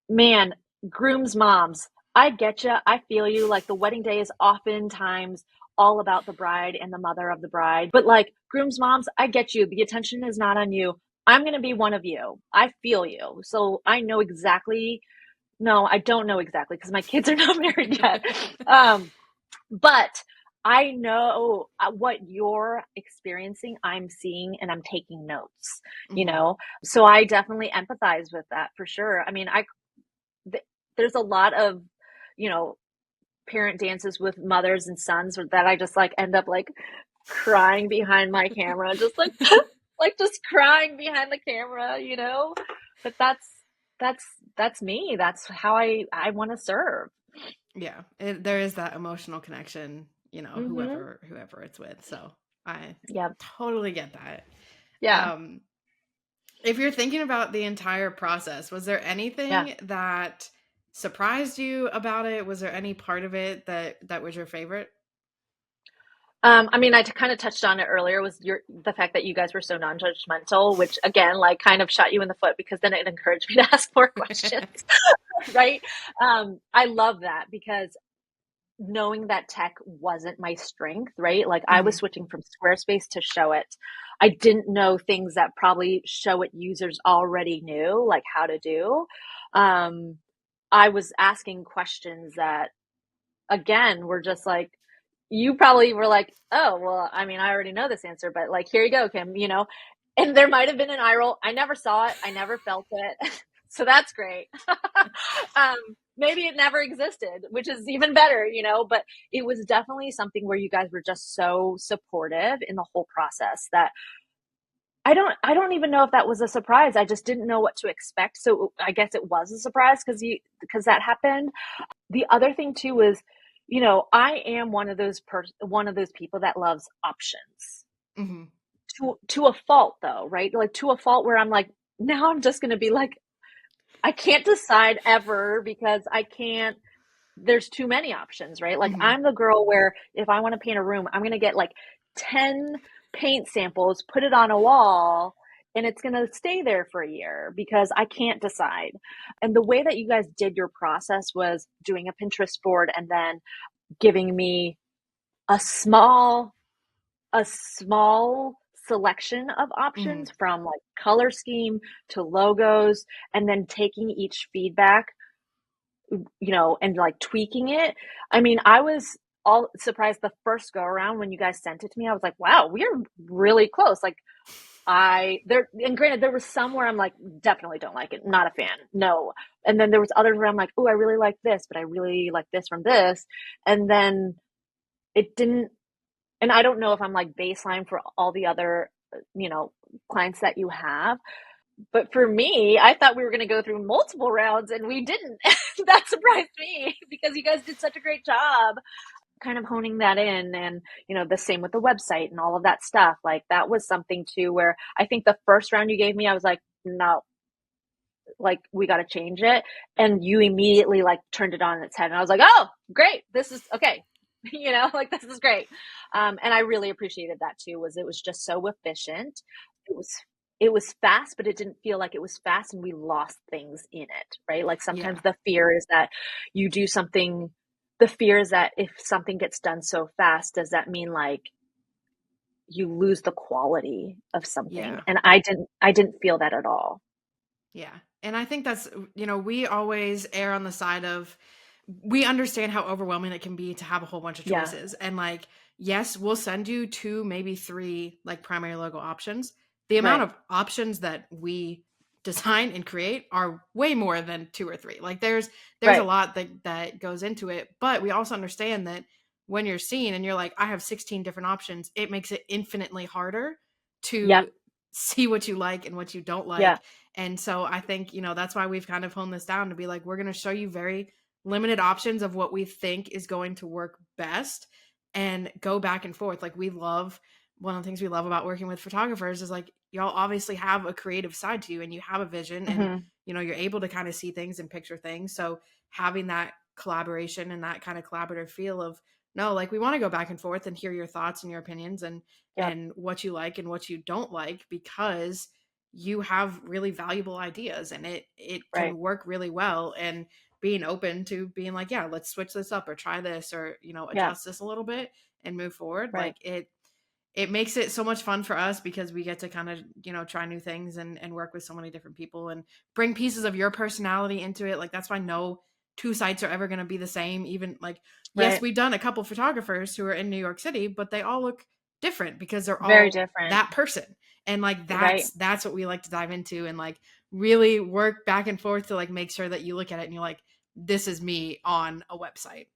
man, groom's moms, I get you. I feel you. Like, the wedding day is oftentimes all about the bride and the mother of the bride. But like, groom's moms, I get you. The attention is not on you. I'm going to be one of you. I feel you. So I know exactly. No, I don't know exactly because my kids are not married yet. But I know what you're experiencing, I'm seeing, and I'm taking notes, you Hmm. know? So I definitely empathize with that for sure. I mean, there's a lot of, you know, parent dances with mothers and sons that I just like end up like crying behind my camera, just like like just crying behind the camera. But that's that's me. That's how I want to serve. Yeah, there is that emotional connection, Mhm. whoever it's with. So I Yeah. totally get that. Yeah. Um, if you're thinking about the entire process, was there Yeah. anything that surprised you about it? Was there any part of it that was your favorite? I mean, I kind of touched on it earlier, was the fact that you guys were so non-judgmental, which again, like, kind of shot you in the foot because then it encouraged me to ask more questions, right? I love that because knowing that tech wasn't my strength, right? Like, I was Hmm. switching from Squarespace to Showit. I didn't know things that probably Showit users already knew, like how to do. Um, I was asking questions that, again, were just like, you probably were like, oh, well, I mean, I already know this answer, but like, here you go, Kim. And there might have been an eye roll. I never saw it. I never felt it. So that's great. um, Maybe it never existed, which is even better. But it was definitely something where you guys were just so supportive in the whole process that I don't even know if that was a surprise. I just didn't know what to expect. So I guess it was a surprise because that happened. The other thing too is, I am one of those people that loves options Hmm. to a fault, though, right? Like, to a fault where I'm like, now I'm just going to be like, I can't decide ever because I can't. There's too many options, right? Like, Hmm. I'm the girl where if I want to paint a room, I'm going to get like 10 paint samples, put it on a wall, and it's going to stay there for a year because I can't decide. And the way that you guys did your process was doing a Pinterest board and then giving me a small a small selection of Hmm. options, from like color scheme to logos, and then taking each feedback, and like tweaking it. I mean, I was all surprised the first go around when you guys sent it to me. I was like, wow, we're really close. Like, and granted, there was some where I'm like, definitely don't like it, not a fan, no. And then there was others where I'm like, oh, I really like this, but I really like this from this. And then it didn't. And I don't know if I'm like baseline for all the other, clients that you have. But for me, I thought we were going to go through multiple rounds and we didn't. That surprised me because you guys did such a great job kind of honing that in. And, the same with the website and all of that stuff. Like, that was something too where I think the first round you gave me, I was like, no, like, we got to change it. And you immediately like turned it on its head. And I was like, oh, great. This is okay. Like this is great. And I really appreciated that too, was it was just so efficient. It was, it was fast, but it didn't feel like it was fast and we lost things in it, right? Like sometimes Yeah. the fear is that you do something, the fear is that if something gets done so fast, does that mean like you lose the quality of something? Yeah. And I didn't feel that at all. Yeah. And I think that's, we always err on the side of, we understand how overwhelming it can be to have a whole bunch of Yeah, choices. And like, yes, we'll send you two, maybe three like primary logo options. The amount right. of options that we design and create are way more than two or three. Like there's a Right. lot that goes into it, but we also understand that when you're seeing and you're like, I have 16 different options, it makes it infinitely harder Yeah. to see what you like and what you don't Yeah. like. And so I think, that's why we've kind of honed this down to be like, we're going to show you very limited options of what we think is going to work best and go back and forth. Like one of the things we love about working with photographers is like, y'all obviously have a creative side to you and you have a vision and, Hmm. you're able to kind of see things and picture things. So having that collaboration and that kind of collaborative feel of, no, like we want to go back and forth and hear your thoughts and your opinions Yep. and what you like and what you don't like, because you have really valuable ideas and it Right. can work really well. And being open to being like, yeah, let's switch this up or try this or, Yeah. adjust this a little bit and move forward. Right. Like it makes it so much fun for us because we get to kind of, try new things and work with so many different people and bring pieces of your personality into it. Like that's why no two sites are ever going to be the same. Even like, yes, Right. we've done a couple photographers who are in New York City, but they all look different because they're Very all different. that person. And like Right. that's what we like to dive into and like really work back and forth to like make sure that you look at it and you're like, this is me on a website.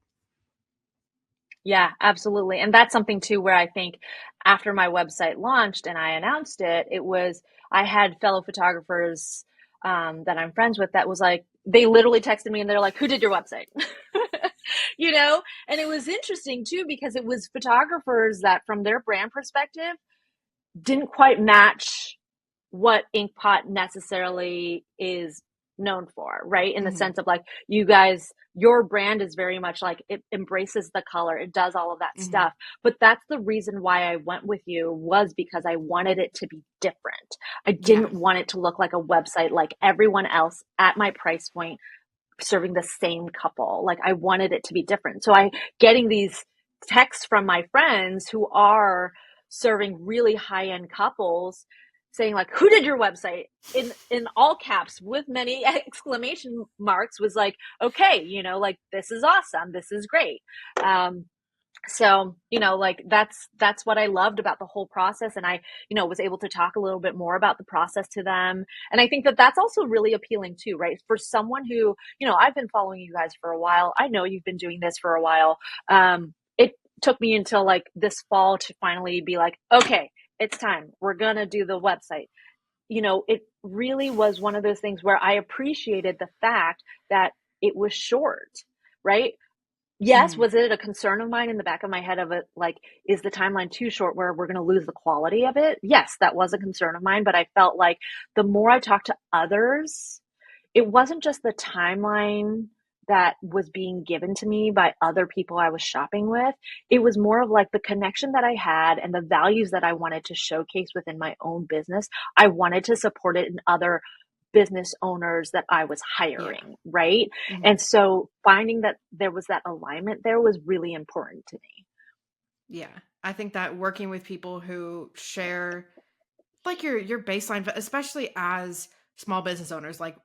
Yeah, absolutely. And that's something too where I think after my website launched and I announced it, I had fellow photographers that I'm friends with that was like, they literally texted me and they're like, who did your website? you know? And it was interesting too, because it was photographers that from their brand perspective didn't quite match what Inkpot necessarily is known for, right? In the Mm-hmm. sense of like, you guys, your brand is very much like it embraces the color, it does all of that Mm-hmm. stuff. But that's the reason why I went with you, was because I wanted it to be different. I Yeah. didn't want it to look like a website like everyone else at my price point serving the same couple. Like I wanted it to be different. So I getting these texts from my friends who are serving really high end couples saying like, who did your website, in all caps with many exclamation marks, was like, okay, like this is awesome, this is great. So like that's what I loved about the whole process. And I was able to talk a little bit more about the process to them. And I think that that's also really appealing too, right? For someone who, I've been following you guys for a while, I know you've been doing this for a while. It took me until like this fall to finally be like, okay, it's time, we're gonna do the website. It really was one of those things where I appreciated the fact that it was short, right? Yes, Mm-hmm. was it a concern of mine in the back of my head of it, like, is the timeline too short where we're going to lose the quality of it? Yes, that was a concern of mine, but I felt like the more I talked to others, it wasn't just the timeline that was being given to me by other people I was shopping with. It was more of like the connection that I had and the values that I wanted to showcase within my own business. I wanted to support it in other business owners that I was Yeah. hiring, right? Mm-hmm. And so finding that there was that alignment there was really important to me. Yeah. I think that working with people who share like your baseline, but especially as small business owners, like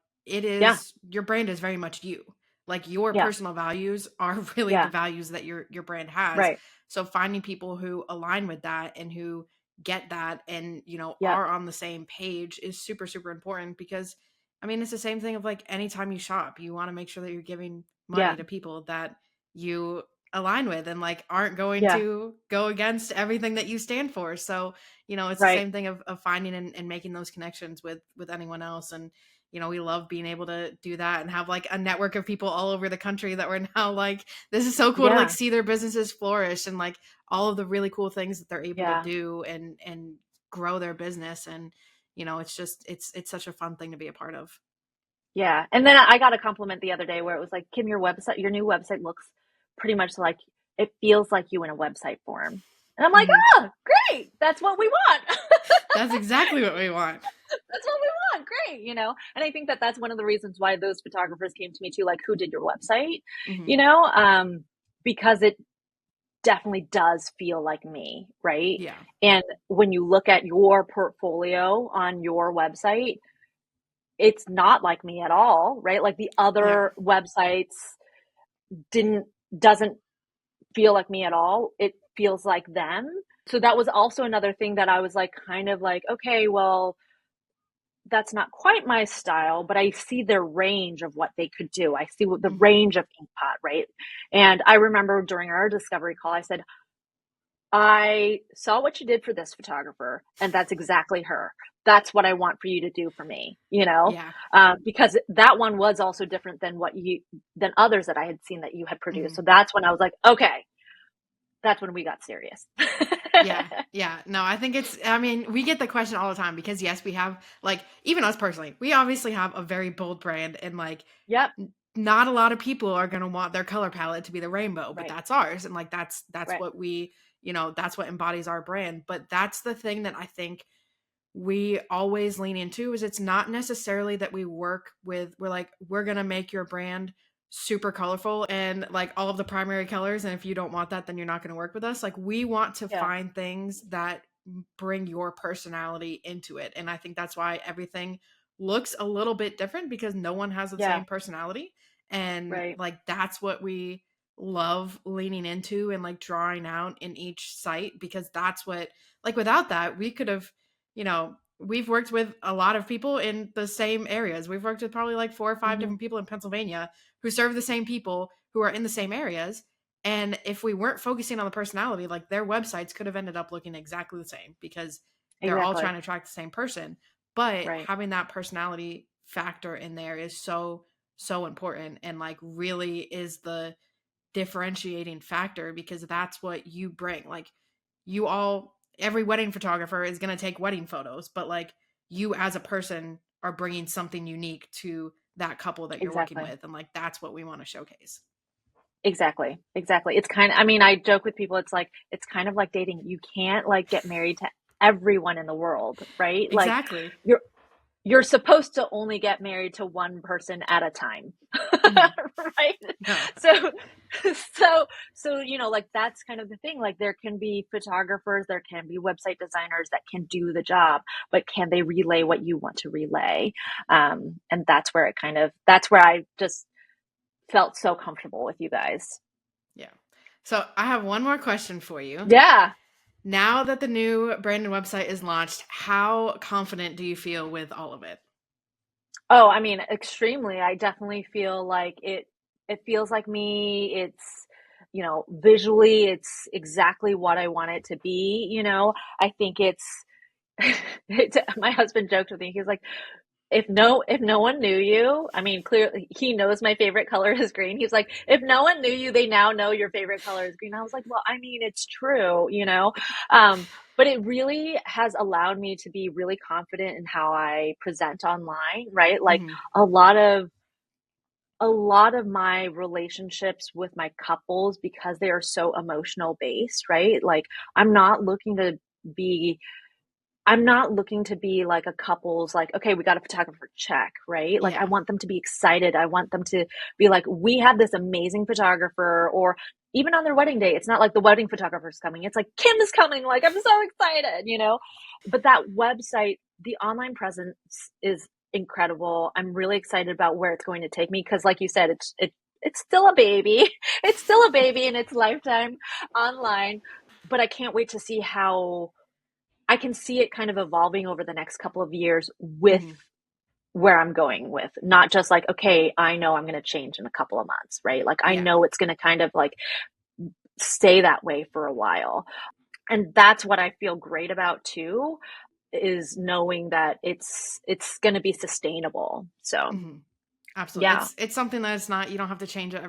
Yeah, your brand is very much you. Like your yeah, personal values are really the yeah, values that your brand has. right, So finding people who align with that and who get that and yeah, are on the same page is super super important because I mean it's the same thing of like anytime you shop, you want to make sure that you're giving yeah, money to people that you align with and like aren't going yeah, to go against everything that you stand for. So it's the right, same thing of finding and making those connections with anyone else. And, we love being able to do that and have like a network of people all over the country that we're now like, this is so cool to like yeah, see their businesses flourish and like all of the really cool things that they're able to yeah. do and grow their business. And, it's just, it's such a fun thing to be a part of. Yeah. And then I got a compliment the other day where it was like, Kim, your new website looks pretty much like it feels like you in a website form. And I'm like, Mhm. oh, great. That's what we want. That's exactly what we want. That's what we want. Great. And I think that that's one of the reasons why those photographers came to me too, like, who did your website? Mhm. You know, because it definitely does feel like me, right? Yeah. And when you look at your portfolio on your website, it's not like me at all, right? Like the Yeah. other websites didn't doesn't feel like me at all. It feels like them. So that was also another thing that I was like kind of like, okay, well, that's not quite my style, but I see the range of what they could do. I see what the Mhm. range of Inkpot, right? And I remember during our discovery call, I said, I saw what you did for this photographer, and that's exactly her. That's what I want for you to do for me, Yeah. because that one was also different than than others that I had seen that you had produced. Mhm. So that's when I was like, okay, that's when we got serious. Yeah. Yeah. No, I think I mean, we get the question all the time because yes, we have like, even us personally, we obviously have a very bold brand and like, Yep. not a lot of people are going to want their color palette to be the rainbow, but Right. that's ours. And like, that's Right. what that's what embodies our brand. But that's the thing that I think we always lean into is it's not necessarily that we're going to make your brand super colorful and like all of the primary colors, and if you don't want that then you're not going to work with us. Like we want to Yeah. find things that bring your personality into it, and I think that's why everything looks a little bit different because no one has the Yeah. same personality. And Right. like that's what we love leaning into and like drawing out in each site, because that's what, like, without that we could have, we've worked with a lot of people in the same areas. We've worked with probably like 4 or 5 Hmm. different people in Pennsylvania who serve the same people who are in the same areas. And if we weren't focusing on the personality, like their websites could have ended up looking exactly the same because they're all trying Exactly. to attract the same person. But Right. having that personality factor in there is so, so important and like really is the differentiating factor, because that's what you bring. Like every wedding photographer is going to take wedding photos, but like you as a person are bringing something unique to that couple that you're working Exactly. with, and like that's what we want to showcase. Exactly. Exactly. It's kind of, I mean, I joke with people, it's kind of like dating. You can't like get married to everyone in the world, right? Like Exactly. you're you're supposed to only get married to one person at a time. Hmm. Right? No. So so like that's kind of the thing. Like there can be photographers, there can be website designers that can do the job, but can they relay what you want to relay? And that's where I just felt so comfortable with you guys. Yeah. So I have one more question for you. Yeah. Now that the new brand new website is launched, how confident do you feel with all of it? Oh, I mean, extremely. I definitely feel like it feels like me. It's, visually it's exactly what I want it to be. I think my husband joked with me. He's like, if no one knew you, I mean, clearly he knows my favorite color is green. He's like, if no one knew you, they now know your favorite color is green. I was like, well, I mean, it's true. Um, but it really has allowed me to be really confident in how I present online, right? Like Hmm. a lot of a lot of my relationships with my couples, because they are so emotional based, right? Like I'm not looking to be I'm not looking to be like a couple's like, okay, we got a photographer, check, right? Like I Yeah. want them to be excited. I want them to be like, we have this amazing photographer, or even on their wedding day, it's not like the wedding photographer's coming. It's like Kim is coming. Like I'm so excited. But that website, the online presence is incredible. I'm really excited about where it's going to take me because like you said, it's still a baby. It's still a baby in its lifetime online, but I can't wait to see how I can see it kind of evolving over the next couple of years with Hmm. where I'm going with, not just like, okay, I know I'm going to change in a couple of months, right? Like I Yeah. know it's going to kind of like stay that way for a while. And that's what I feel great about too, is knowing that it's going to be sustainable. So, Hmm. Absolutely. yeah. It's something that it's not, you don't have to change it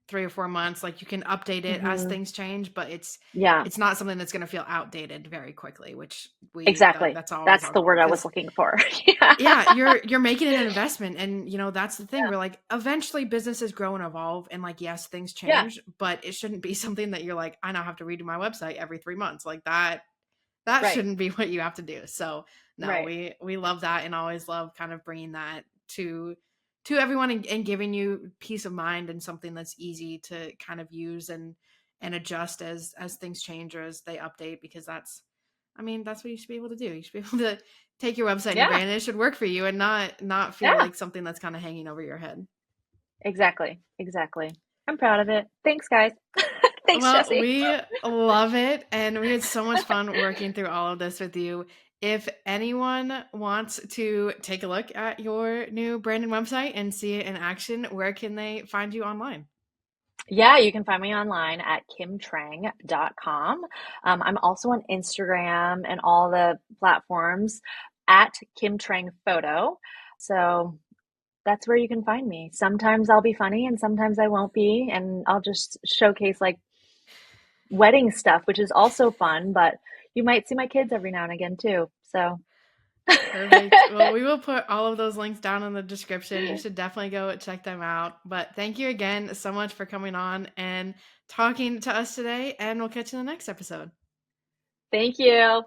3 or 4 months. Like, you can update it as Mm-hmm. things change, but Yeah, it's not something that's going to feel outdated very quickly, which exactly. that's always That's our the goal. word I was Because looking for. Yeah. yeah, you're making it an investment, and that's the thing. We're like, eventually businesses grow and evolve, and like, yes, things Yeah. change, but it shouldn't be something that you're like, I now have to redo my website every 3 months. Like, that Right. shouldn't be what you have to do. So no, Right. we love that, and always love kind of bringing that to everyone, and giving you peace of mind, and something that's easy to kind of use and adjust as things change or as they update, because that's what you should be able to do. You should be able to take your website and your Yeah. brand, and it should work for you, and not feel Yeah. like something that's kind of hanging over your head. Exactly. Exactly. I'm proud of it. Thanks, guys. Thanks, Well, Jesse. we love it, and we had so much fun working through all of this with you. If anyone wants to take a look at your new brand and website and see it in action, where can they find you online? Yeah, you can find me online at kimtrang.com. I'm also on Instagram and all the platforms at Kim Trang Photo. So that's where you can find me. Sometimes I'll be funny and sometimes I won't be, and I'll just showcase like wedding stuff, which is also fun, but you might see my kids every now and again too. So Perfect. Well, we will put all of those links down in the description. You should definitely go check them out. But thank you again so much for coming on and talking to us today, and we'll catch you in the next episode. thank you.